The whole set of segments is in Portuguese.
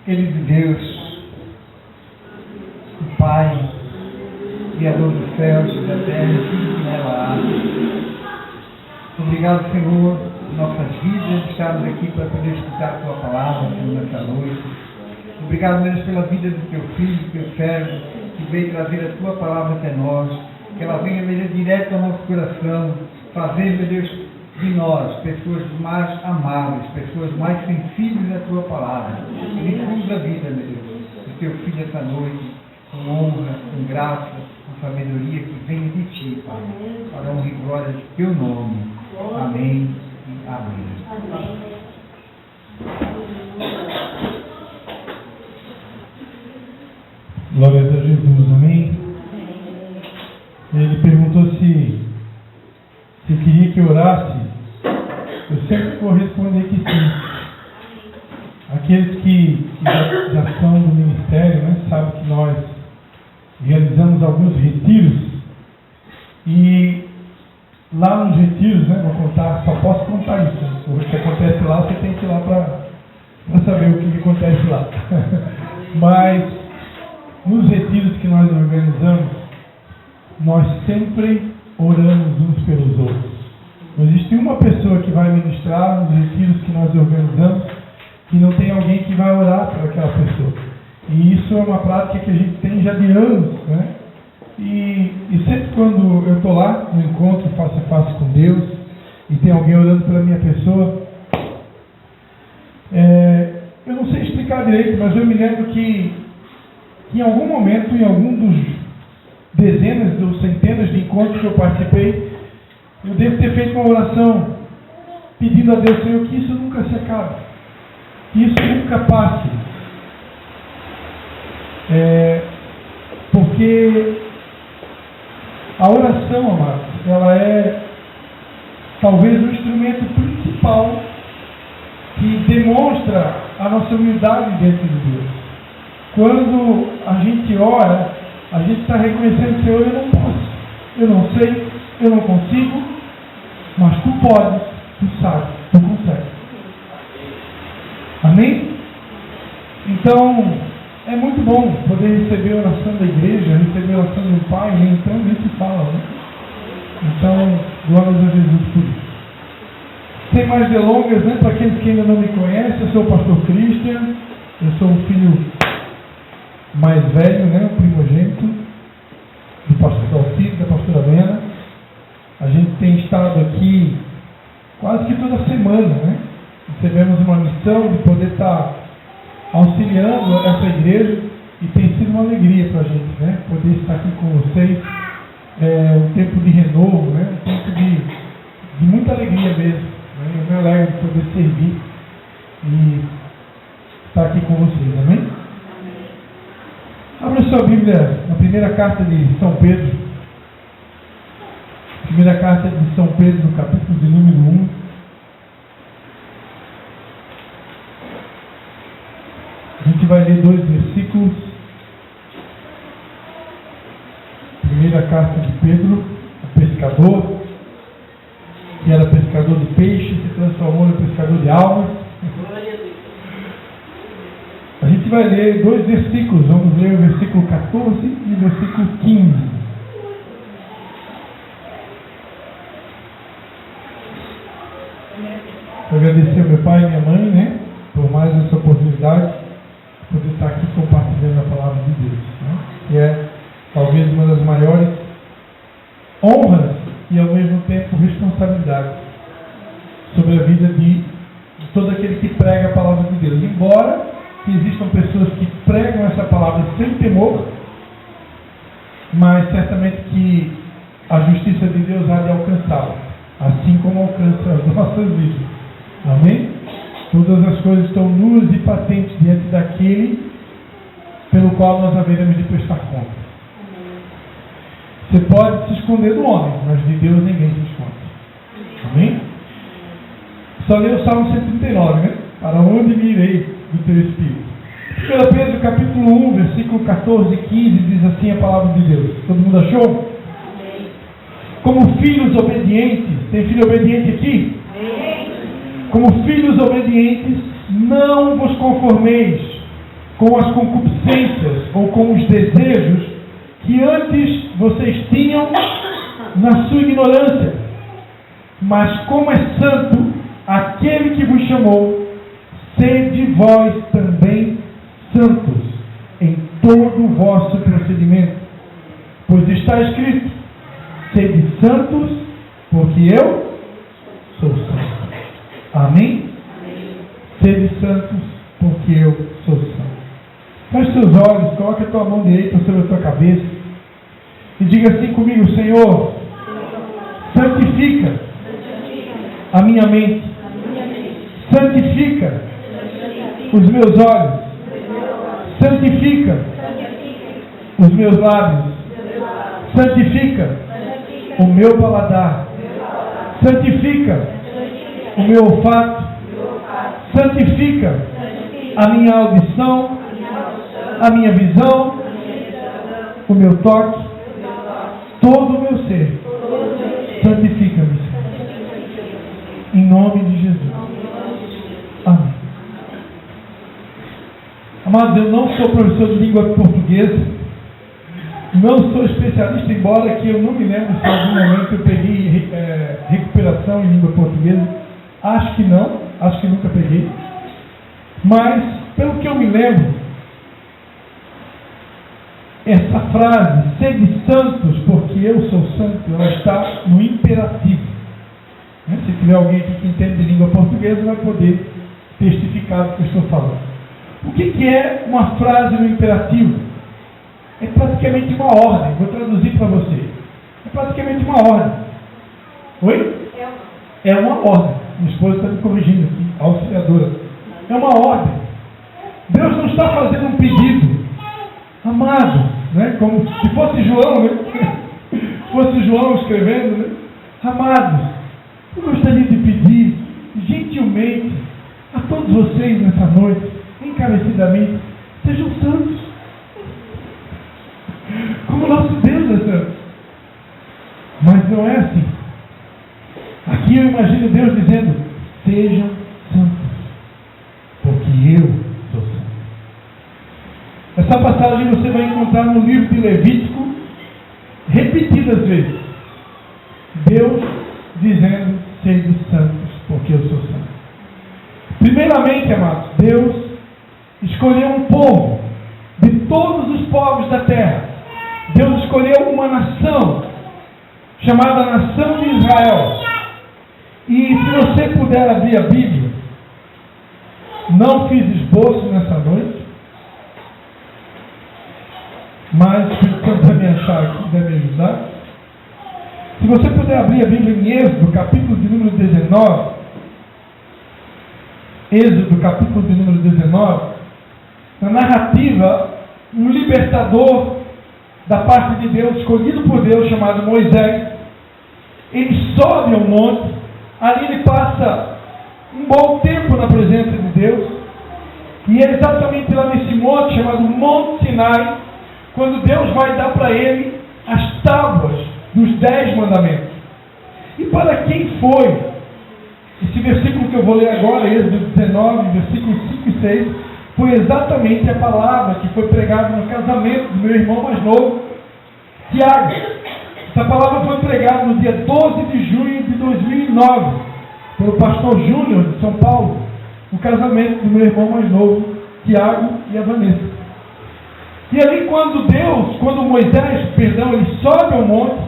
Querido Deus, o Pai, Criador dos céus e da terra e tudo que nela há. Obrigado, Senhor, por nossas vidas, estarmos aqui para poder escutar a Tua palavra, Senhor, nessa noite. Obrigado, Deus, pela vida do Teu Filho, do Teu servo, que veio trazer a Tua palavra até nós, que ela venha, meu Deus, direto ao nosso coração, fazer, meu Deus, de nós pessoas mais amáveis, pessoas mais sensíveis à Tua palavra. Inclui a vida, meu Deus, do Teu Filho essa noite, com honra, com graça, com sabedoria que venha de Ti, Pai, para honra e glória do Teu nome. Amém e amém. Glória a Jesus, amém? Ele perguntou se eu queria que eu orasse. Eu sempre vou responder que sim. Aqueles que já são do ministério, né, sabem que nós realizamos alguns retiros. E lá nos retiros, né, vou contar, só posso contar isso. O que acontece lá, você tem que ir lá para saber o que acontece lá. Mas nos retiros que nós organizamos, nós sempre oramos uns pelos outros. Não existe uma pessoa que vai ministrar nos retiros que nós organizamos que não tem alguém que vai orar por aquela pessoa. E isso é uma prática que a gente tem já de anos, né? E sempre quando eu estou lá, no encontro face a face com Deus, e tem alguém orando pela minha pessoa, eu não sei explicar direito, mas eu me lembro que em algum momento, em algum dos dezenas ou centenas de encontros que eu participei, eu devo ter feito uma oração pedindo a Deus, Senhor, que isso nunca se acabe, que isso nunca passe, porque a oração, amados, ela é talvez o instrumento principal que demonstra a nossa humildade diante de Deus. Quando a gente ora, a gente está reconhecendo, Senhor, eu não posso, eu não sei, eu não consigo, mas Tu podes, Tu sabes, Tu consegues. Amém? Então, é muito bom poder receber a oração da igreja, receber a oração do Pai, né? Então nem se fala, né? Então, glórias a Jesus por isso. Sem mais delongas, né? Para aqueles que ainda não me conhecem, eu sou o pastor Christian, eu sou o filho mais velho, né? O primogênito do pastor Dalcídio, da pastora Lena. A gente tem estado aqui quase que toda semana, né? Recebemos uma missão de poder estar auxiliando essa igreja e tem sido uma alegria para a gente, né? Poder estar aqui com vocês, um tempo de renovo, né? Um tempo de muita alegria mesmo, né? Eu me alegro de poder servir e estar aqui com vocês, amém? Abra sua Bíblia na primeira carta de São Pedro. Primeira carta de São Pedro, no capítulo de número 1. A gente vai ler 2 versículos. Primeira carta de Pedro, o pescador, que era pescador de peixe, se transformou em pescador de almas. A gente vai ler 2 versículos, vamos ler o versículo 14 e o versículo 15. Eu agradecer ao meu pai e minha mãe, né, por mais essa oportunidade de poder estar aqui compartilhando a palavra de Deus, né, que é talvez uma das maiores honras e ao mesmo tempo responsabilidades sobre a vida de todo aquele que prega a palavra de Deus. Embora que existam pessoas que pregam essa palavra sem temor, mas certamente que a justiça de Deus há de alcançá-la, assim como alcança as nossas vidas. Amém? Todas as coisas estão nuas e patentes diante daquele pelo qual nós haveremos de prestar conta. Você pode se esconder do homem, mas de Deus ninguém se esconde. Amém? Só lê o Salmo 139, né? Para onde me irei do teu Espírito? 1 Pedro capítulo 1, versículo 14 e 15, diz assim a palavra de Deus. Todo mundo achou? Amém. Como filhos obedientes, tem filho obediente aqui? Amém. Como filhos obedientes, não vos conformeis com as concupiscências ou com os desejos que antes vocês tinham na sua ignorância. Mas como é santo aquele que vos chamou, sede vós também santos em todo o vosso procedimento. Pois está escrito: sede santos, porque eu sou santo. Amém? Sede santos, porque eu sou santo. Feche seus olhos, coloque a tua mão direita sobre a tua cabeça e diga assim comigo: Senhor, santifica a minha mente, santifica os meus olhos, santifica os meus lábios, santifica o meu paladar, santifica o meu olfato, santifica a minha audição, a minha visão, o meu toque, todo o meu ser. Santifica-me, Senhor. Em nome de Jesus. Amém. Amados, eu não sou professor de língua portuguesa, não sou especialista, embora que eu não me lembro se em algum momento eu peguei recuperação em língua portuguesa. Acho que não, acho que nunca peguei. Mas, pelo que eu me lembro, essa frase, sede santos, porque eu sou santo, ela está no imperativo. Se tiver alguém aqui que entende de língua portuguesa, vai poder testificar do que eu estou falando. O que é uma frase no imperativo? É praticamente uma ordem. Vou traduzir para você. É praticamente uma ordem. Oi? É uma ordem. Minha esposa está me corrigindo aqui, a auxiliadora. É uma ordem. Deus não está fazendo um pedido. Amado, né? Como se fosse João, né? Se fosse João escrevendo, né? Amados, eu gostaria de pedir, gentilmente, a todos vocês nessa noite, encarecidamente, sejam santos. Como nosso Deus é santo. Mas não é assim. Aqui eu imagino Deus dizendo: sejam santos, porque eu sou santo. Essa passagem você vai encontrar no livro de Levítico repetidas vezes. Deus dizendo: sede santos, porque eu sou santo. Primeiramente, amados, Deus escolheu um povo de todos os povos da terra. Deus escolheu uma nação chamada Nação de Israel. E se você puder abrir a Bíblia, não fiz esboço nessa noite, mas tentando me achar aqui, deve me ajudar. Se você puder abrir a Bíblia em Êxodo, capítulo de número 19, Êxodo, capítulo de número 19, na narrativa, um libertador da parte de Deus, escolhido por Deus, chamado Moisés, ele sobe ao monte, ali ele passa um bom tempo na presença de Deus, e é exatamente lá nesse monte, chamado Monte Sinai, quando Deus vai dar para ele as tábuas dos 10 mandamentos. E para quem foi? Esse versículo que eu vou ler agora, Êxodo 19, versículos 5 e 6, foi exatamente a palavra que foi pregada no casamento do meu irmão mais novo, Tiago. Essa palavra foi pregada no dia 12 de junho de 2009, pelo pastor Júnior de São Paulo, no casamento do meu irmão mais novo, Tiago e a Vanessa. E ali quando Moisés, ele sobe ao monte,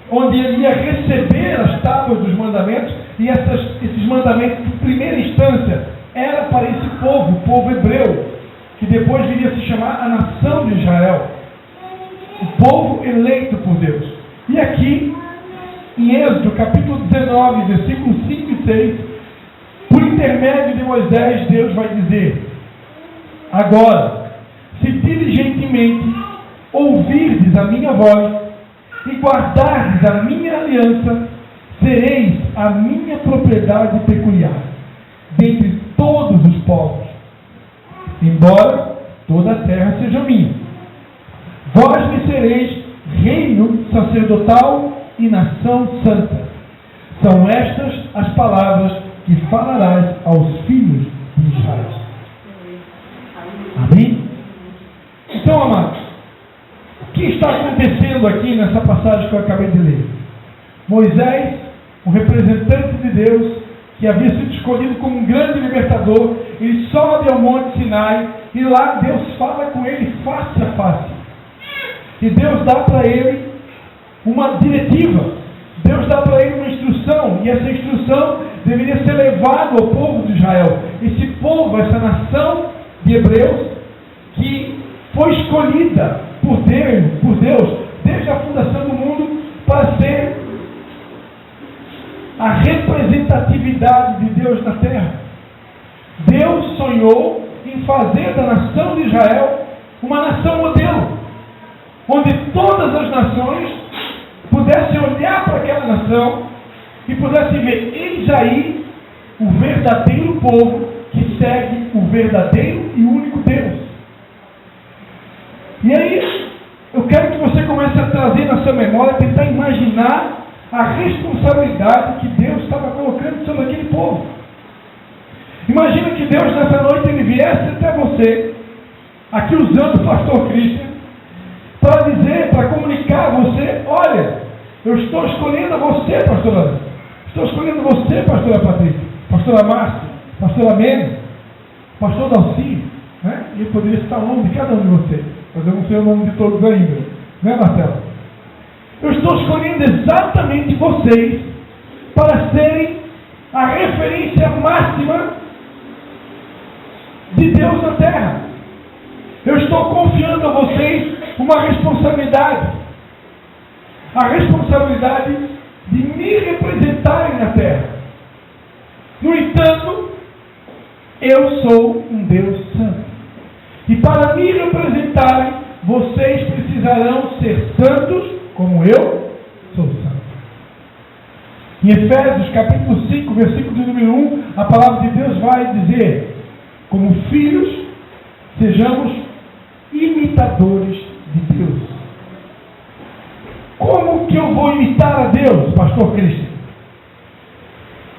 onde ele ia receber as tábuas dos mandamentos, e esses mandamentos, de primeira instância, era para esse povo, o povo hebreu, que depois viria a se chamar a nação de Israel, o povo eleito por Deus. E aqui, em Êxodo, capítulo 19, versículos 5 e 6, por intermédio de Moisés, Deus vai dizer: agora, se diligentemente ouvirdes a minha voz e guardardes a minha aliança, sereis a minha propriedade peculiar dentre todos os povos, embora toda a terra seja minha. Vós me sereis reino sacerdotal e nação santa. São estas as palavras que falarás aos filhos de Israel. Amém? Então, amados, o que está acontecendo aqui nessa passagem que eu acabei de ler? Moisés, o representante de Deus, que havia sido escolhido como um grande libertador, ele sobe ao Monte Sinai e lá Deus fala com ele face a face. E Deus dá para ele uma diretiva, Deus dá para ele uma instrução, e essa instrução deveria ser levada ao povo de Israel. Esse povo, essa nação de hebreus, que foi escolhida por Deus, desde a fundação do mundo, para ser a representatividade de Deus na terra. Deus sonhou em fazer da nação de Israel uma nação modelo, onde todas as nações pudessem olhar para aquela nação e pudessem ver, eis aí o verdadeiro povo que segue o verdadeiro e único Deus. E aí, eu quero que você comece a trazer na sua memória, tentar imaginar a responsabilidade que Deus estava colocando sobre aquele povo. Imagina que Deus nessa noite ele viesse até você, aqui usando o pastor Christian, para dizer, para comunicar a você, olha, eu estou escolhendo você, pastora, estou escolhendo você, pastora Patrícia, pastora Márcia, pastora Mena, pastor Dalci, né? E eu poderia citar o nome de cada um de vocês, mas eu não sei o nome de todos ainda, né, Marcelo? Eu estou escolhendo exatamente vocês para serem a referência máxima de Deus na terra. Eu estou confiando a vocês uma responsabilidade. A responsabilidade de me representarem na terra. No entanto, eu sou um Deus santo. E para me representarem, vocês precisarão ser santos como eu sou santo. Em Efésios capítulo 5, versículo de número 1, a palavra de Deus vai dizer: como filhos, sejamos imitadores de Deus. Como que eu vou imitar a Deus, pastor Cristo?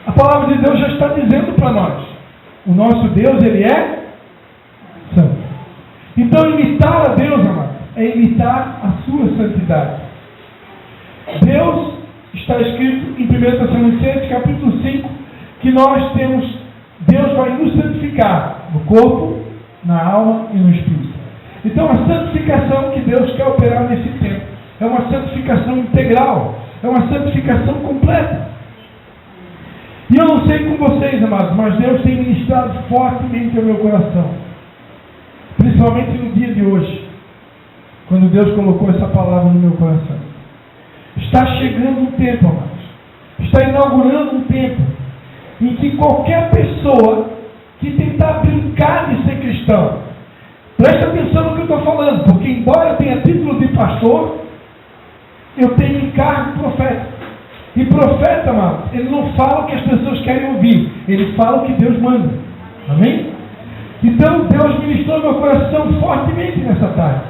A palavra de Deus já está dizendo para nós: o nosso Deus, ele é santo. Então, imitar a Deus, amado, é imitar a sua santidade. Deus, está escrito em 1 Tessalonicenses capítulo 5, que nós temos, Deus vai nos santificar no corpo, na alma e no espírito. Então, a santificação que Deus quer operar nesse tempo é uma santificação integral, é uma santificação completa. E eu não sei com vocês, amados, mas Deus tem ministrado fortemente ao meu coração, principalmente no dia de hoje, quando Deus colocou essa palavra no meu coração. Está chegando um tempo, amados, está inaugurando um tempo em que qualquer pessoa que tentar brincar de ser cristão, preste atenção no que eu estou falando, porque embora eu tenha título de pastor, eu tenho encargo profeta. E profeta, amado, ele não fala o que as pessoas querem ouvir, ele fala o que Deus manda. Amém? Então Deus ministrou no meu coração fortemente nessa tarde,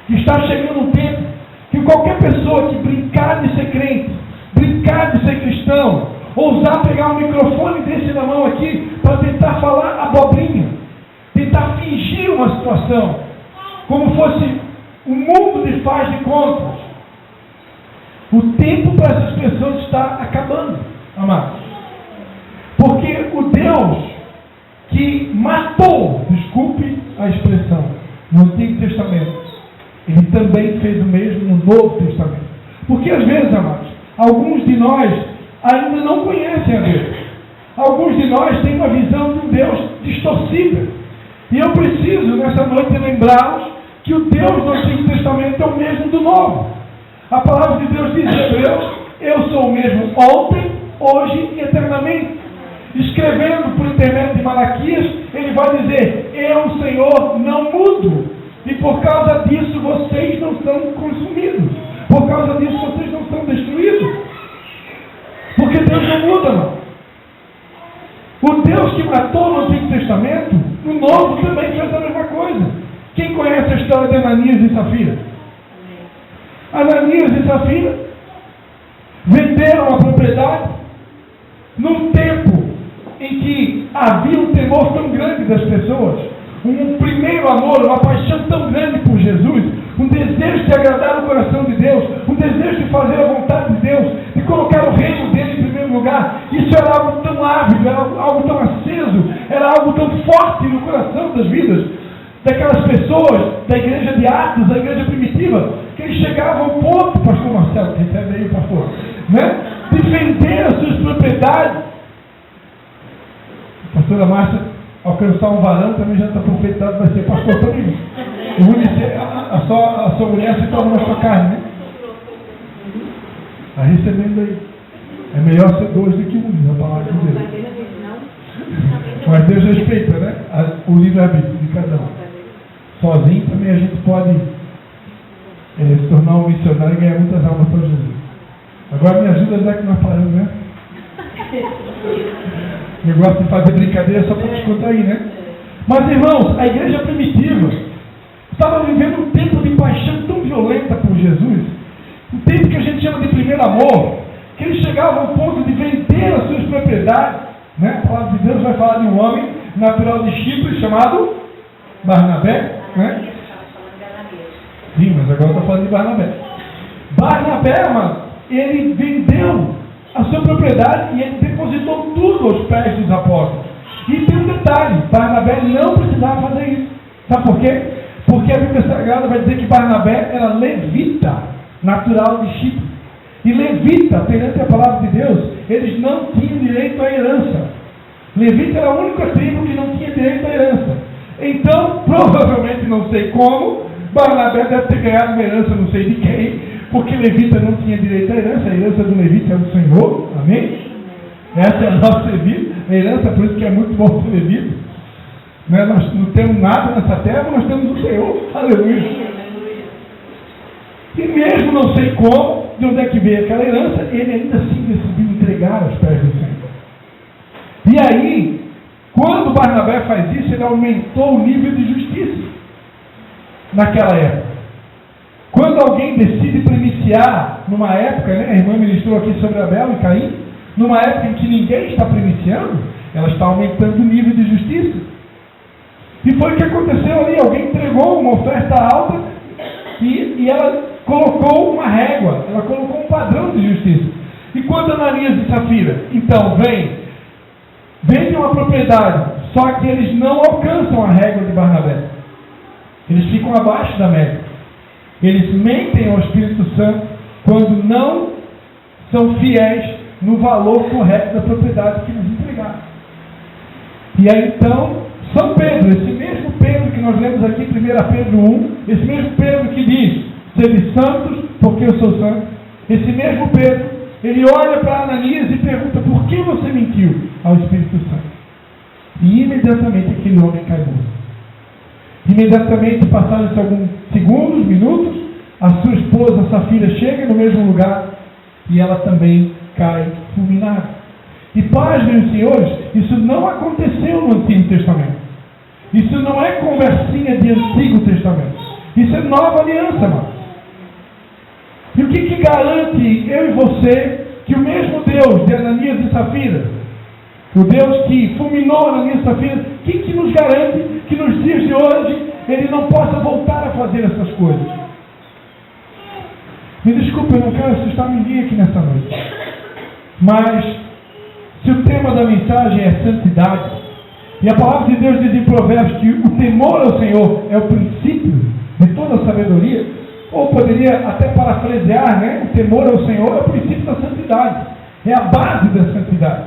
que está chegando um tempo que qualquer pessoa que brincar de ser crente, brincar de ser cristão, ousar pegar um microfone desse na mão aqui para tentar falar abobrinha, tentar fingir uma situação, como fosse um mundo de faz de contas, o tempo para essas pessoas está acabando, amados. Porque o Deus que matou, desculpe a expressão, no Antigo Testamento, ele também fez o mesmo no Novo Testamento. Porque às vezes, amados, alguns de nós ainda não conhecem a Deus. Alguns de nós têm uma visão de um Deus distorcida. E eu preciso, nessa noite, lembrá-los que o Deus do Antigo Testamento é o mesmo do Novo. A palavra de Deus diz em Hebreus: eu sou o mesmo ontem, hoje e eternamente. Escrevendo por intermédio de Malaquias, ele vai dizer: eu, Senhor, não mudo. E por causa disso vocês não são consumidos. Por causa disso vocês não são destruídos. Porque Deus não muda, não. O Deus que matou no Antigo Testamento, no Novo também fez a mesma coisa. Quem conhece a história de Ananias e Safira? Ananias e Safira venderam a propriedade num tempo em que havia um temor tão grande das pessoas. um primeiro amor, uma paixão tão grande por Jesus, um desejo de agradar o coração de Deus, um desejo de fazer a vontade de Deus, de colocar o reino dele em primeiro lugar. Isso era algo tão ávido, era algo tão aceso, era algo tão forte no coração das vidas daquelas pessoas da igreja de Atos, da igreja primitiva, que eles chegavam ao ponto, pastor Marcelo, recebe aí o pastor, né, de vender as suas propriedades. A pastora Márcia alcançar um varão também já está profetizado, vai ser pastor também. Eu vou dizer, a sua mulher se torna na sua carne, né? Está recebendo aí. É melhor ser 2 do que 1, na palavra de Deus. Mas Deus respeita, né? O livre-arbítrio de cada um. Sozinho também a gente pode se tornar um missionário e ganhar muitas almas para Jesus. Agora me ajuda, já que nós paramos, né? O negócio de fazer brincadeira só para descontrair, né? Mas, irmãos, a igreja primitiva estava vivendo um tempo de paixão tão violenta por Jesus, um tempo que a gente chama de primeiro amor, que eles chegavam ao ponto de vender as suas propriedades, né? A palavra de Deus vai falar de um homem natural de Chipre chamado Barnabé, né? Sim, mas agora está falando de Barnabé. Barnabé, mano, ele vendeu a sua propriedade e ele depositou tudo aos pés dos apóstolos. E tem um detalhe, Barnabé não precisava fazer isso. Sabe por quê? Porque a Bíblia Sagrada vai dizer que Barnabé era levita, natural de Chipre. E levita, perante a palavra de Deus, eles não tinham direito à herança. Levita era a única tribo que não tinha direito à herança. Então, provavelmente, não sei como, Barnabé deve ter ganhado uma herança, não sei de quem, porque levita não tinha direito à herança. A herança do levita é do Senhor, amém? Essa é a nossa herança, por isso que é muito bom ser levita. Né? Nós não temos nada nessa terra, nós temos o Senhor, aleluia. E mesmo não sei como, de onde é que veio aquela herança, ele ainda assim decidiu entregar aos pés do Senhor. E aí, quando Barnabé faz isso, ele aumentou o nível de justiça naquela época. Quando alguém decide primiciar, numa época, né, a irmã ministrou aqui sobre Abel e Caim, numa época em que ninguém está primiciando, ela está aumentando o nível de justiça. E foi o que aconteceu ali, alguém entregou uma oferta alta e ela colocou uma régua, ela colocou um padrão de justiça. E quando Ananias e Safira, então, vendem uma propriedade, só que eles não alcançam a régua de Barnabé. Eles ficam abaixo da média. Eles mentem ao Espírito Santo quando não são fiéis no valor correto da propriedade que eles entregaram. E aí então, São Pedro, esse mesmo Pedro que nós lemos aqui em 1 Pedro 1, esse mesmo Pedro que diz, sede santos, porque eu sou santo, esse mesmo Pedro, ele olha para Ananias e pergunta, por que você mentiu ao Espírito Santo? E imediatamente aquele homem cai morto. Imediatamente, passaram-se alguns segundos, minutos, a sua esposa, Safira, chega no mesmo lugar e ela também cai fulminada. E paz, meus senhores, isso não aconteceu no Antigo Testamento. Isso não é conversinha de Antigo Testamento. Isso é nova aliança, mano. E o que garante eu e você que o mesmo Deus de Ananias e Safira, o Deus que fulminou Ananias e Safira, que nos garante que nos dias de hoje ele não possa voltar a fazer essas coisas? Me desculpe, eu não quero assustar ninguém aqui nessa noite. Mas, se o tema da mensagem é santidade, e a palavra de Deus diz em Provérbios que o temor ao Senhor é o princípio de toda a sabedoria, ou poderia até parafrasear, né? O temor ao Senhor é o princípio da santidade, é a base da santidade.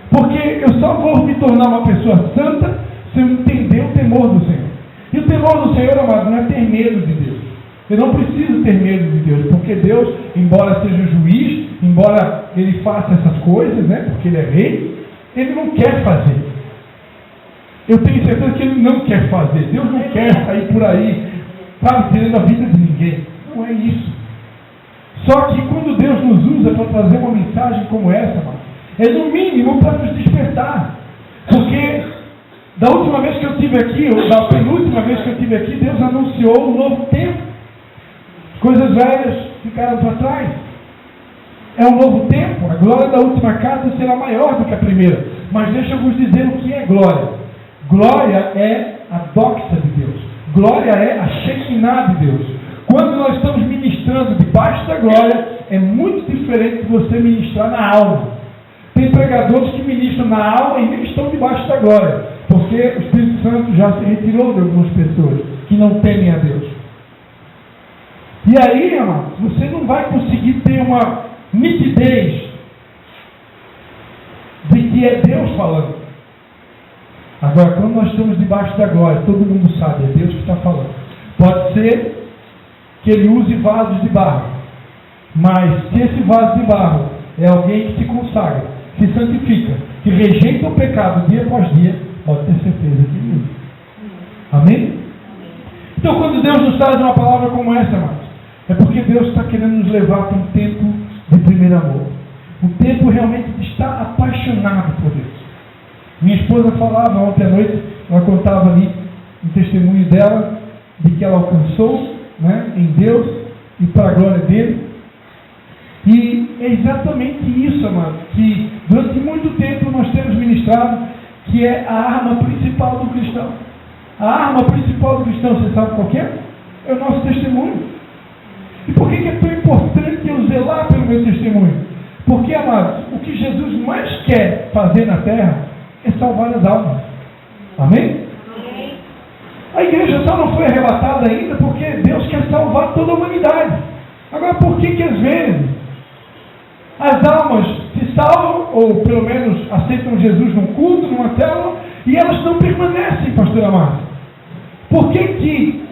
Porque eu só vou me tornar uma pessoa santa se eu entender o temor do Senhor. E o temor do Senhor, amado, não é ter medo de Deus. Eu não preciso ter medo de Deus, porque Deus, embora seja juiz, embora Ele faça essas coisas, né? Porque Ele é rei, Ele não quer fazer. Eu tenho certeza que Ele não quer fazer. Deus não quer sair por aí, sabe, tirando a vida de ninguém. Não é isso. Só que quando Deus nos usa para trazer uma mensagem como essa, mano, é no mínimo para nos despertar. Porque da última vez que eu estive aqui, ou da penúltima vez que eu estive aqui, Deus anunciou um novo tempo. Coisas velhas ficaram para trás. É um novo tempo. A glória da última casa será maior do que a primeira. Mas deixa eu vos dizer o que é glória. Glória é a doxa de Deus. Glória é a Shekinah de Deus. Quando nós estamos ministrando debaixo da glória, é muito diferente de você ministrar na alma. Tem pregadores que ministram na alma e nem estão debaixo da glória, porque o Espírito Santo já se retirou de algumas pessoas que não temem a Deus. E aí, amados, você não vai conseguir ter uma nitidez de que é Deus falando. Agora, quando nós estamos debaixo da glória, todo mundo sabe, é Deus que está falando. Pode ser que ele use vasos de barro, mas se esse vaso de barro é alguém que se consagra, se santifica, que rejeita o pecado dia após dia, pode ter certeza que ele usa. Amém? Então, quando Deus nos traz uma palavra como essa, amados, é porque Deus está querendo nos levar para um tempo de primeiro amor. Um tempo realmente de estar apaixonado por Deus. Minha esposa falava ontem à noite, ela contava ali um testemunho dela, de que ela alcançou, né, em Deus e para a glória dele. E é exatamente isso, amado, que durante muito tempo nós temos ministrado, que é a arma principal do cristão. A arma principal do cristão, você sabe qual que é? É o nosso testemunho. E por que é tão importante eu zelar pelo meu testemunho? Porque, amados, o que Jesus mais quer fazer na terra é salvar as almas. Amém? Amém. A igreja só não foi arrebatada ainda porque Deus quer salvar toda a humanidade. Agora, por que às vezes as almas se salvam, ou pelo menos aceitam Jesus num culto, numa célula, e elas não permanecem, pastor Amado? Por que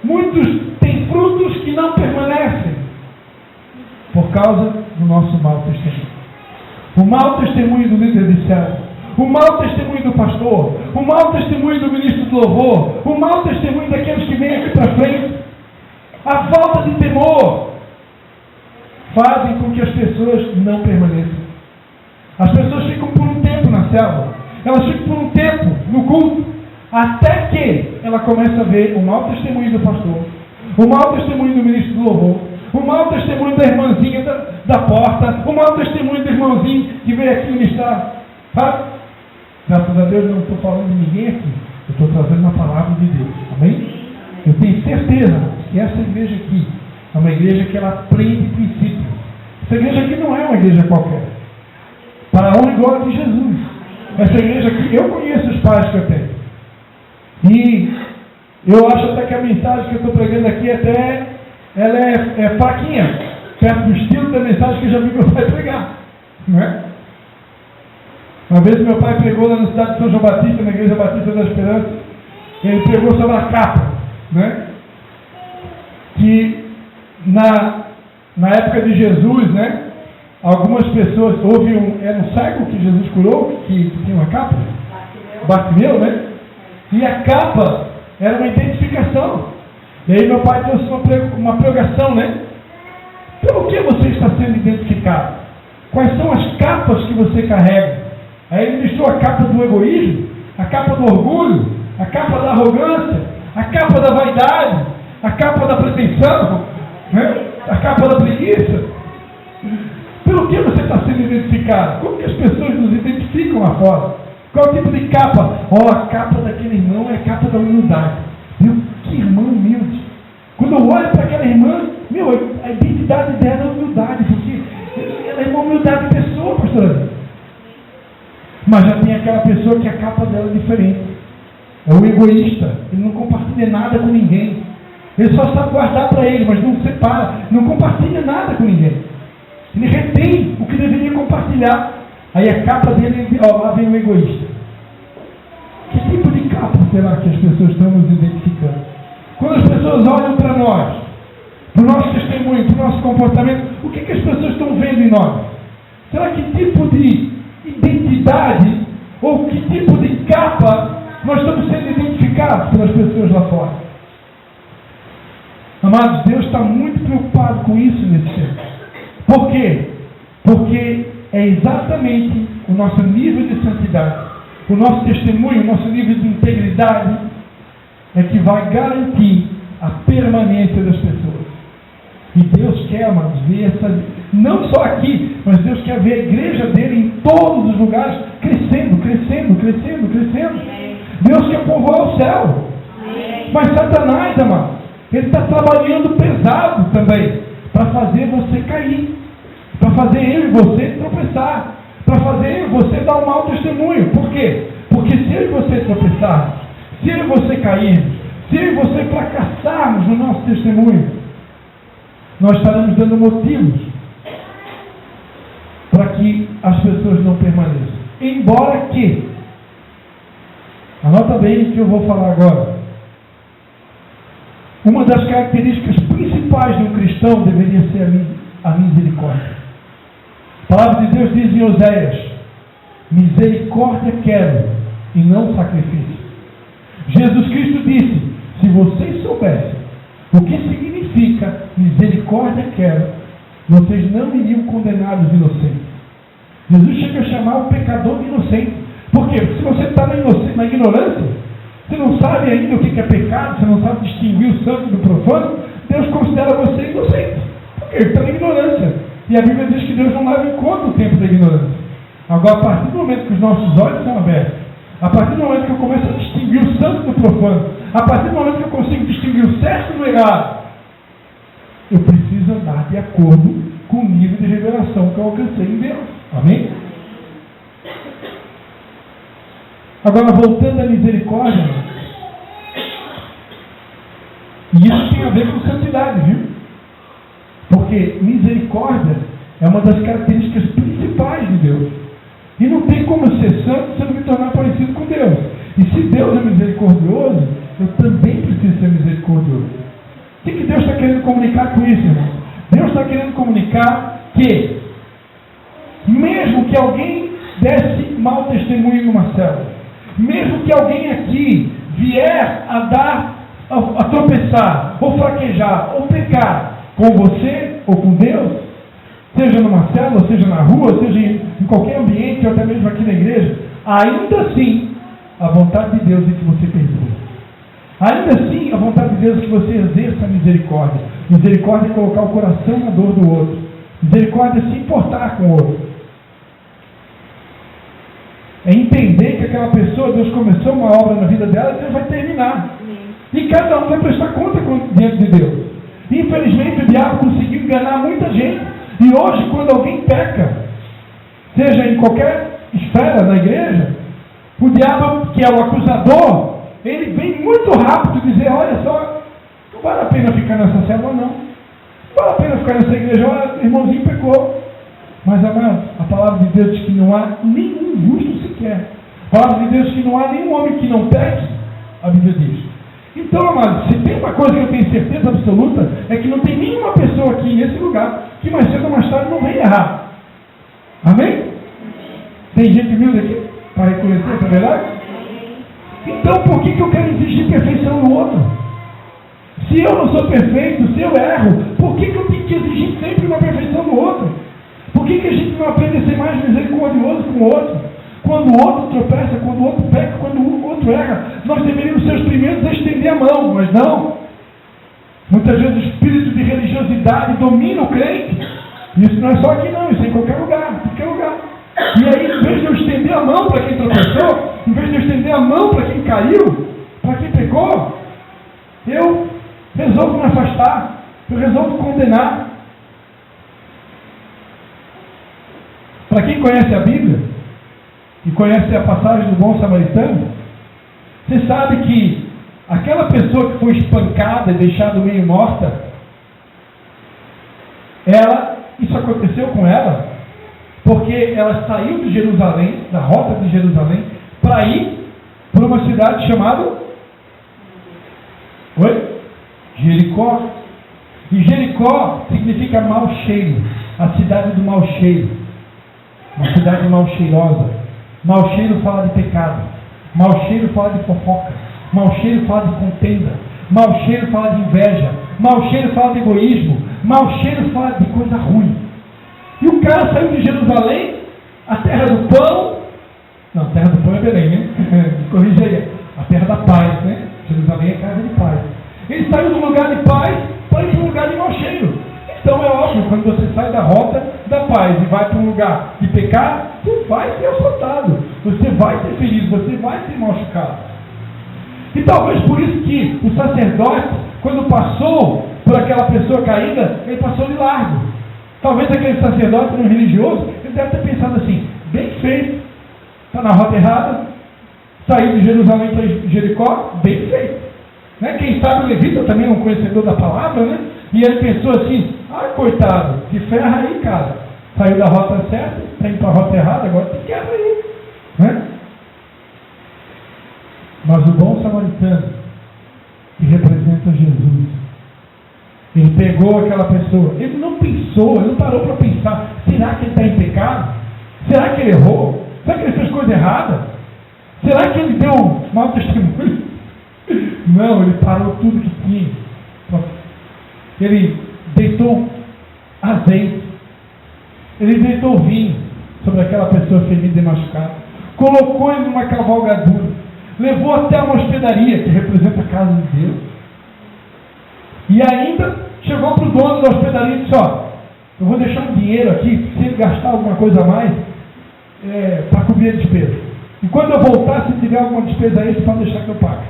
muitos têm frutos que não permanecem? Por causa do nosso mau testemunho. O mau testemunho do líder de célula, o mau testemunho do pastor, o mau testemunho do ministro do louvor, o mau testemunho daqueles que vêm aqui para frente, a falta de temor, fazem com que as pessoas não permaneçam. As pessoas ficam por um tempo na célula, elas ficam por um tempo no culto, até que ela começa a ver o mau testemunho do pastor, o mau testemunho do ministro do louvor, o mau testemunho da irmãzinha da porta, o mau testemunho do irmãozinho que veio aqui ministrar. Sabe? Graças a Deus, não estou falando de ninguém aqui, eu estou trazendo uma palavra de Deus. Amém? Eu tenho certeza que essa igreja aqui é uma igreja que ela aprende princípios. Essa igreja aqui não é uma igreja qualquer. Para a honra e glória de Jesus. Essa igreja aqui, eu conheço os pais que eu tenho. E eu acho até que a mensagem que eu estou pregando aqui até ela é fraquinha, perto do estilo da mensagem que eu já vi meu pai pregar. Não é? Uma vez meu pai pregou lá na cidade de São João Batista, na Igreja Batista da Esperança, ele pregou sobre a capa, né? Que na época de Jesus, né? Algumas pessoas, era um cego que Jesus curou, que tinha uma capa, Bartimeu, né? E a capa era uma identificação. E aí meu pai trouxe uma pregação, né? Pelo que você está sendo identificado? Quais são as capas que você carrega? Aí ele listou a capa do egoísmo, a capa do orgulho, a capa da arrogância, a capa da vaidade, a capa da pretensão, né? A capa da preguiça. Pelo que você está sendo identificado? Como que as pessoas nos identificam lá fora? Qual tipo de capa? A capa daquele irmão é a capa da humildade. Meu, que irmão humilde. Quando eu olho para aquela irmã, a identidade dela é humildade, porque ela é uma humildade de pessoa, pastor. Mas já tem aquela pessoa que a capa dela é diferente. É o egoísta. Ele não compartilha nada com ninguém. Ele só sabe guardar para ele, mas não separa. Não compartilha nada com ninguém. Ele retém o que deveria compartilhar. Aí a capa dele, lá vem o egoísta. Que tipo de capa será que as pessoas estão nos identificando? Quando as pessoas olham para nós, para o nosso testemunho, para o nosso comportamento, o que as pessoas estão vendo em nós? Será que tipo de identidade ou que tipo de capa nós estamos sendo identificados pelas pessoas lá fora? Amados, Deus está muito preocupado com isso nesse tempo. Por quê? Porque é exatamente o nosso nível de santidade, o nosso testemunho, o nosso nível de integridade é que vai garantir a permanência das pessoas. E Deus quer, amados, ver não só aqui, mas Deus quer ver a igreja dele em todos os lugares crescendo, crescendo, crescendo, crescendo. Deus quer povoar o céu. Mas Satanás, amado, ele está trabalhando pesado também para fazer você cair, para fazer eu e você tropeçar, para fazer eu e você dar um mau testemunho. Por quê? Porque se eu e você tropeçarmos, se eu e você cairmos, se eu e você fracassarmos no nosso testemunho, nós estaremos dando motivos para que as pessoas não permaneçam. Embora que, anota bem o que eu vou falar agora, uma das características principais de um cristão deveria ser a misericórdia. A palavra de Deus diz em Oséias: misericórdia quero e não sacrifício. Jesus Cristo disse: se vocês soubessem o que significa misericórdia quero, vocês não iriam condenar os inocentes. Jesus chega a chamar o pecador de inocente. Por quê? Porque se você está na ignorância, você não sabe ainda o que é pecado, você não sabe distinguir o santo do profano, Deus considera você inocente. Por quê? Ele está na ignorância. E a Bíblia diz que Deus não leva em conta o tempo da ignorância. Agora, a partir do momento que os nossos olhos são abertos, a partir do momento que eu começo a distinguir o santo do profano, a partir do momento que eu consigo distinguir o certo do errado, eu preciso andar de acordo com o nível de revelação que eu alcancei em Deus. Amém? Agora, voltando à misericórdia, e isso tem a ver com santidade, viu? Porque misericórdia é uma das características principais de Deus. E não tem como ser santo se eu não me tornar parecido com Deus. E se Deus é misericordioso, eu também preciso ser misericordioso. O que Deus está querendo comunicar com isso, irmão? Deus está querendo comunicar que, mesmo que alguém desse mau testemunho numa célula, mesmo que alguém aqui vier a tropeçar, ou fraquejar, ou pecar com você ou com Deus, seja numa célula, seja na rua, seja em qualquer ambiente, ou até mesmo aqui na igreja, ainda assim, a vontade de Deus é que você perdoe. Ainda assim, a vontade de Deus é que você exerça a misericórdia. Misericórdia é colocar o coração na dor do outro. Misericórdia é se importar com o outro. É entender que aquela pessoa, Deus começou uma obra na vida dela, Deus vai terminar. E cada um vai prestar conta diante de Deus. Infelizmente, o diabo conseguiu enganar muita gente. E hoje, quando alguém peca, seja em qualquer esfera da igreja, o diabo, que é o acusador, ele vem muito rápido dizer: olha só, não vale a pena ficar nessa célula, não. Não vale a pena ficar nessa igreja, olha, o irmãozinho pecou. Mas, amado, a palavra de Deus diz que não há nenhum justo sequer. A palavra de Deus diz que não há nenhum homem que não peque, a Bíblia diz. Então, amado, se tem uma coisa que eu tenho certeza absoluta, é que não tem nenhuma pessoa aqui nesse lugar que mais cedo ou mais tarde não vem errar. Amém? Tem gente humilde aqui para reconhecer essa verdade? Então, por que eu quero exigir perfeição no outro? Se eu não sou perfeito, se eu erro, por que eu tenho que exigir sempre uma perfeição no outro? Por que a gente não aprende a ser mais misericordioso com o outro? Quando o outro tropeça, quando o outro peca, quando o outro erra, nós deveríamos ser os primeiros a estender a mão, mas não. Muitas vezes o espírito de religiosidade domina o crente. Isso não é só aqui não, isso é em qualquer lugar, E aí, em vez de eu estender a mão para quem tropeçou, em vez de eu estender a mão para quem caiu, para quem pecou, eu resolvo me afastar, eu resolvo condenar. Para quem conhece a Bíblia, e conhece a passagem do bom samaritano, você sabe que aquela pessoa que foi espancada e deixada meio morta, isso aconteceu com ela, porque ela saiu de Jerusalém, da rota de Jerusalém, para ir para uma cidade chamada Jericó. E Jericó significa mau cheiro, a cidade do mau cheiro, uma cidade mal cheirosa. Mau cheiro fala de pecado, mau cheiro fala de fofoca, mau cheiro fala de contenda, mau cheiro fala de inveja, mau cheiro fala de egoísmo, mau cheiro fala de coisa ruim. E o cara saiu de Jerusalém, a terra do pão, não, a terra do pão é Belém, né? Corrija aí, a terra da paz, né? Jerusalém é casa de paz. Ele saiu de um lugar de paz para ir para um lugar de mau cheiro. Então é óbvio, quando você sai da rota da paz e vai para um lugar de pecado, você vai ser assaltado, você vai ser ferido, você vai ser machucado. E talvez por isso que o sacerdote, quando passou por aquela pessoa caída, ele passou de largo. Talvez aquele sacerdote, um religioso, ele deve ter pensado assim, bem feito, está na rota errada, saiu de Jerusalém para Jericó, bem feito. Né? Quem sabe o levita também é um conhecedor da palavra, né? E ele pensou assim, coitado, se ferra aí, cara. Saiu da rota certa, está indo para a rota errada, agora te quebra aí. Né? Mas o bom samaritano, que representa Jesus, ele pegou aquela pessoa, ele não pensou, ele não parou para pensar, será que ele está em pecado? Será que ele errou? Será que ele fez coisa errada? Será que ele deu um mau testemunho? Não, ele parou tudo que tinha. Ele deitou azeite, ele deitou vinho sobre aquela pessoa ferida e machucada, colocou ele numa cavalgadura, levou até uma hospedaria, que representa a casa de Deus, e ainda chegou para o dono da hospedaria e disse, eu vou deixar um dinheiro aqui, se ele gastar alguma coisa a mais, para cobrir a despesa. E quando eu voltar, se tiver alguma despesa aí, você pode deixar que eu pague.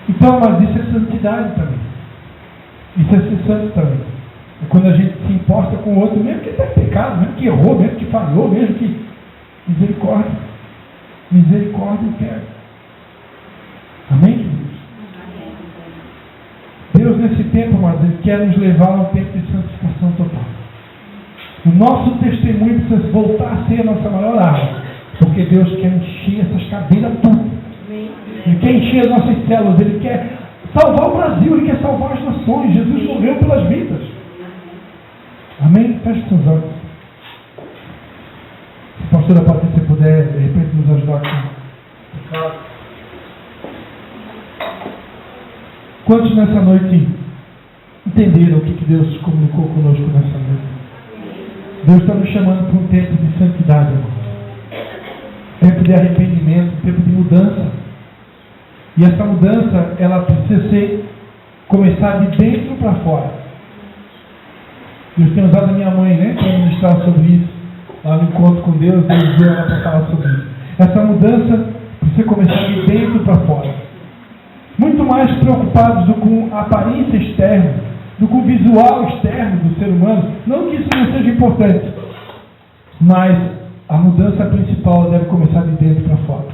Então, mas isso é santidade também. Isso é ser santo também. É quando a gente se importa com o outro, mesmo que está em pecado, mesmo que errou, mesmo que falhou, mesmo que... Misericórdia. Misericórdia eu quero. Amém, queridos? Deus, nesse tempo, mas Ele quer nos levar a um tempo de santificação total. O nosso testemunho precisa voltar a ser a nossa maior arma. Porque Deus quer encher essas cadeiras tudo. Ele quer encher as nossas células. Ele quer salvar o Brasil. Ele quer salvar as nações. Jesus morreu pelas vidas. Amém? Feche seus olhos. Se a pastora Patrícia puder, de repente, nos ajudar aqui. Quantos nessa noite entenderam o que Deus comunicou conosco nessa noite? Deus está nos chamando para um tempo de santidade agora. Tempo de arrependimento, tempo de mudança. E essa mudança, ela precisa começar de dentro para fora. Deus tem usado a minha mãe, né, para ministrar sobre isso. Lá no encontro com Deus, Deus deu ela para falar sobre isso. Essa mudança precisa começar de dentro para fora. Muito mais preocupados com a aparência externa, do que o visual externo do ser humano. Não que isso não seja importante, mas a mudança principal deve começar de dentro para fora.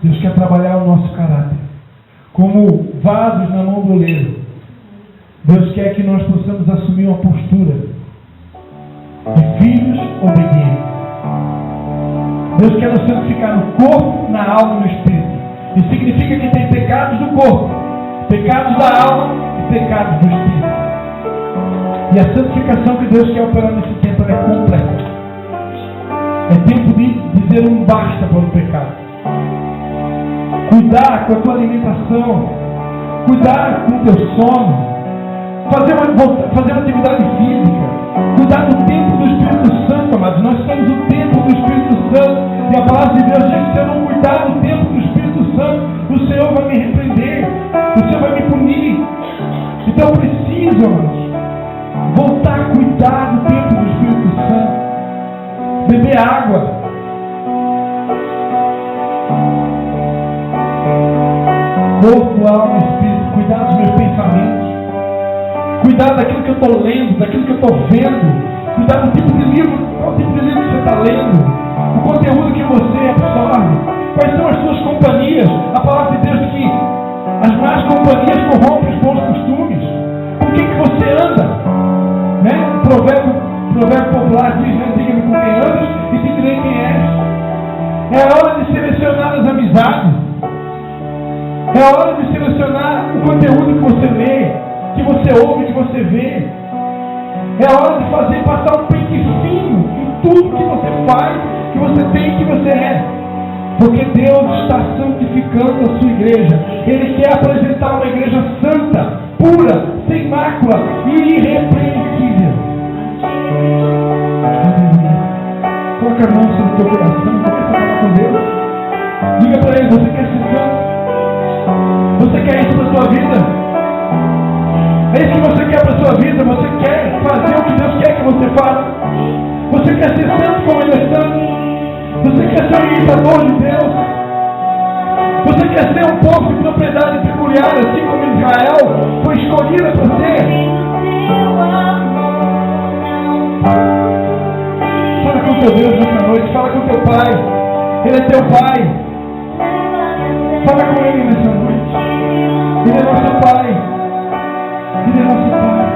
Deus quer trabalhar o nosso caráter como vasos na mão do oleiro. Deus quer que nós possamos assumir uma postura de filhos obedientes. Deus quer nos santificar no corpo, na alma e no espírito. Isso significa que tem pecados do corpo, pecados da alma e pecados do espírito. E a santificação que Deus quer operar nesse tempo é completa. É tempo de dizer um basta para o pecado. Cuidar com a tua alimentação, cuidar com o teu sono, fazer uma atividade física, cuidar do tempo do Espírito Santo, amados. Nós temos o tempo do Espírito Santo, e a palavra de Deus diz que se eu não cuidar do tempo do Espírito Santo, o Senhor vai me repreender, o Senhor vai me punir. Então eu preciso, amados, voltar a cuidar do tempo do Espírito Santo, beber água, corpo, alma e espírito, cuidar dos meus pensamentos, cuidar daquilo que eu estou lendo, daquilo que eu estou vendo, cuidar do tipo de livro, qual tipo de livro que você está lendo, o conteúdo que você absorve, quais são as suas companhias. A palavra de Deus diz que as más companhias corrompem os bons costumes. Com quem que você anda? Né? O provérbio popular diz, né? Diga-me com quem andas e te direi quem és. É a hora de selecionar as amizades. É a hora de selecionar o conteúdo que você lê, que você ouve, que você vê. É a hora de fazer passar um pente fino em tudo que você faz, que você tem, que você é. Porque Deus está santificando a sua igreja. Ele quer apresentar uma igreja santa, pura, sem mácula e irrepreensível. Coloca a mão sobre o teu coração, começa a falar com Deus. Diga para Ele, você quer ser santo? Você quer isso para a sua vida? É isso que você quer para a sua vida? Você quer fazer o que Deus quer que você faça? Você quer ser imitador de Deus? Você quer ser um povo de propriedade peculiar, assim como Israel foi escolhida para ser? Fala com teu Deus nessa noite, fala com teu Pai. Ele é teu Pai. Fala com Ele nessa noite. Ele é nosso Pai. Ele é nosso Pai.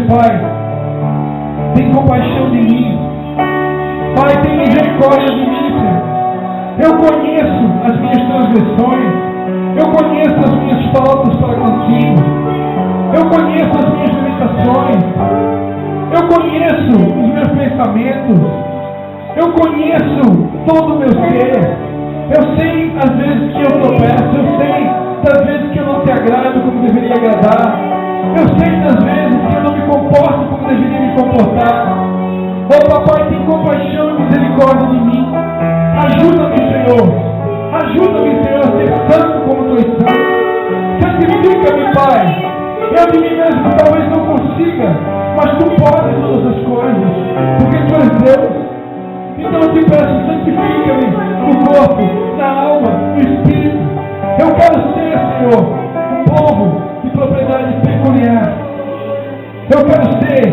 Pai, tem compaixão de mim. Pai, tem misericórdia de mim, Senhor. Eu conheço as minhas transgressões. Eu conheço as minhas faltas para contigo. Eu conheço as minhas limitações. Eu conheço os meus pensamentos. Eu conheço todo o meu ser. Eu sei às vezes que eu tropeço. Eu sei das vezes que eu não te agrado como deveria agradar. Eu sei das vezes que eu não me comporto como deveria me comportar. Oh papai, tem compaixão e misericórdia de mim. Ajuda-me, Senhor. Ajuda-me, Senhor, a ser santo como tu és santo. Santifica-me, Pai. Eu de mim mesmo talvez não consiga, mas tu podes todas as coisas, porque tu és Deus. Então eu te peço, santifica-me no corpo, na alma, no espírito. Eu quero ser, Senhor, um povo de propriedade peculiar. Eu quero ser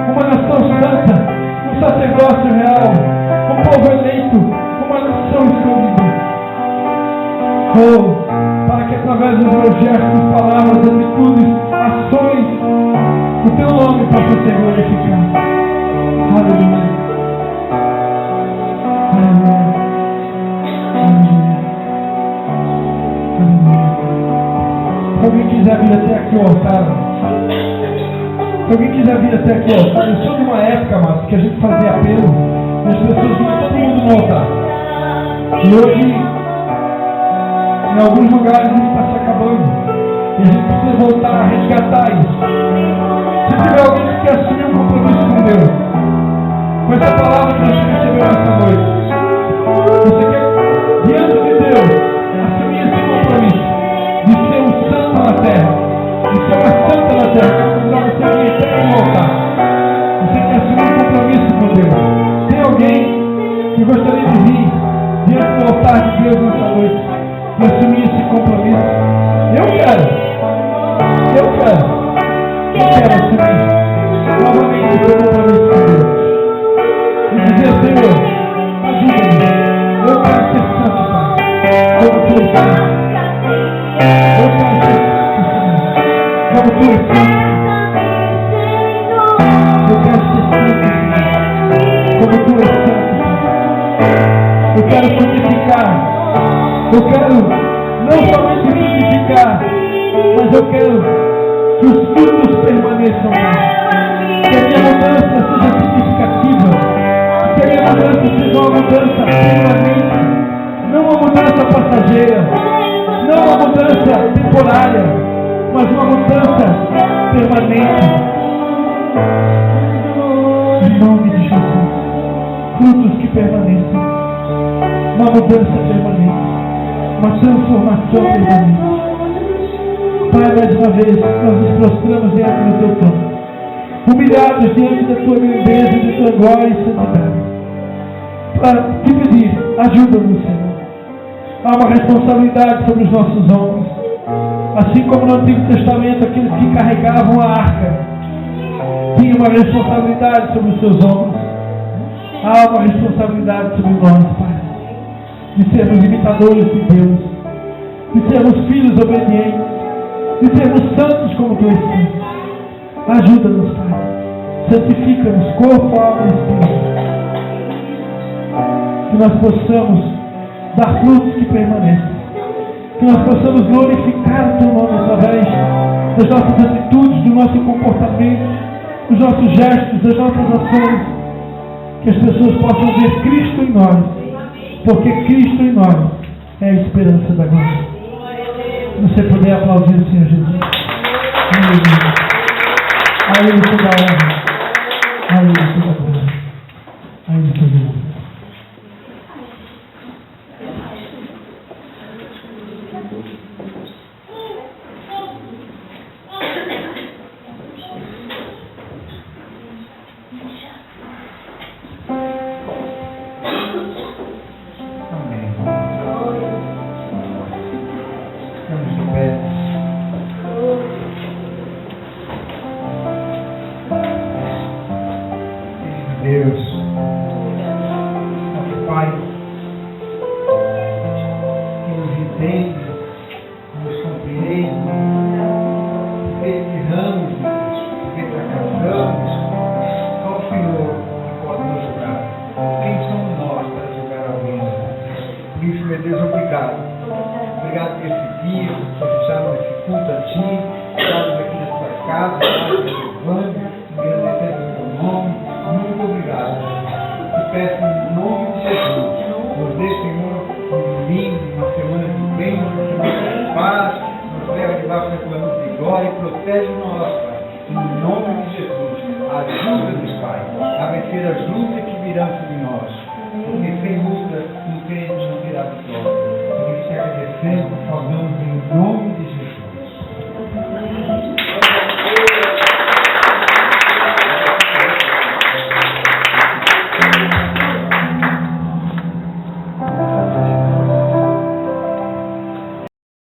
uma nação santa, um sacerdócio real, um povo eleito, uma nação escolhida. Oh, para que através dos meus gestos, palavras, atitudes, ações, o teu nome possa ser glorificado. Aleluia. Aleluia. Aleluia. Aleluia. Se alguém quiser vir até aqui ao altar, se alguém quiser vir até aqui ao altar, eu sou de uma época, mas que a gente fazia apelo e as pessoas vinham todo mundo no altar. E hoje, em alguns lugares, isso está se acabando. E a gente precisa voltar a resgatar isso. Se tiver alguém que quer assumir um compromisso com Deus, com essa palavra que você recebeu nessa noite, você quer, diante de Deus, assumir esse compromisso de ser um santo na terra, de ser uma santa na terra, quero convidar você a vir até no altar. Você quer assumir um compromisso com Deus? Tem alguém que gostaria de vir diante do altar de Deus nessa noite e assumir esse compromisso? Eu quero. Eu quero assumir novamente esse compromisso com Deus. E dizer, Senhor, ajuda-me. Eu quero ser santo, Pai. Como tu és santo. Eu quero ser santo, Senhor. Como tu és santo. Eu quero ser santo, Senhor. Como tu és santo, Pai. Eu quero santificar. Eu quero não somente santificar, mas eu quero que os frutos permaneçam lá. Que a minha mudança seja significativa. Que a minha mudança seja uma mudança permanente. Não uma mudança passageira. Não uma mudança temporária. Mas uma mudança permanente. Em nome de Jesus. Frutos que permaneçam. Uma mudança permanente. Uma transformação permanente. Pai, mais uma vez, nós nos prostramos diante do teu trono, humilhados diante da tua grandeza, da tua glória e santidade, para te pedir, ajuda-nos, Senhor. Há uma responsabilidade sobre os nossos ombros, assim como no Antigo Testamento, aqueles que carregavam a arca tinham uma responsabilidade sobre os seus ombros. Há uma responsabilidade sobre nós, Pai, de sermos imitadores de Deus, de sermos filhos obedientes, de sermos santos como tu és santo. Ajuda-nos, Pai. Santifica-nos, corpo, alma e espírito. Que nós possamos dar frutos que permanecem. Que nós possamos glorificar o teu nome através das nossas atitudes, do nosso comportamento, os nossos gestos, as nossas ações, que as pessoas possam ver Cristo em nós, porque Cristo em nós é a esperança da glória. Se você puder aplaudir o Senhor Jesus. A Ele toda a honra, a Ele toda a glória, a Ele toda a honra. Agradecemos, saudamos em nome de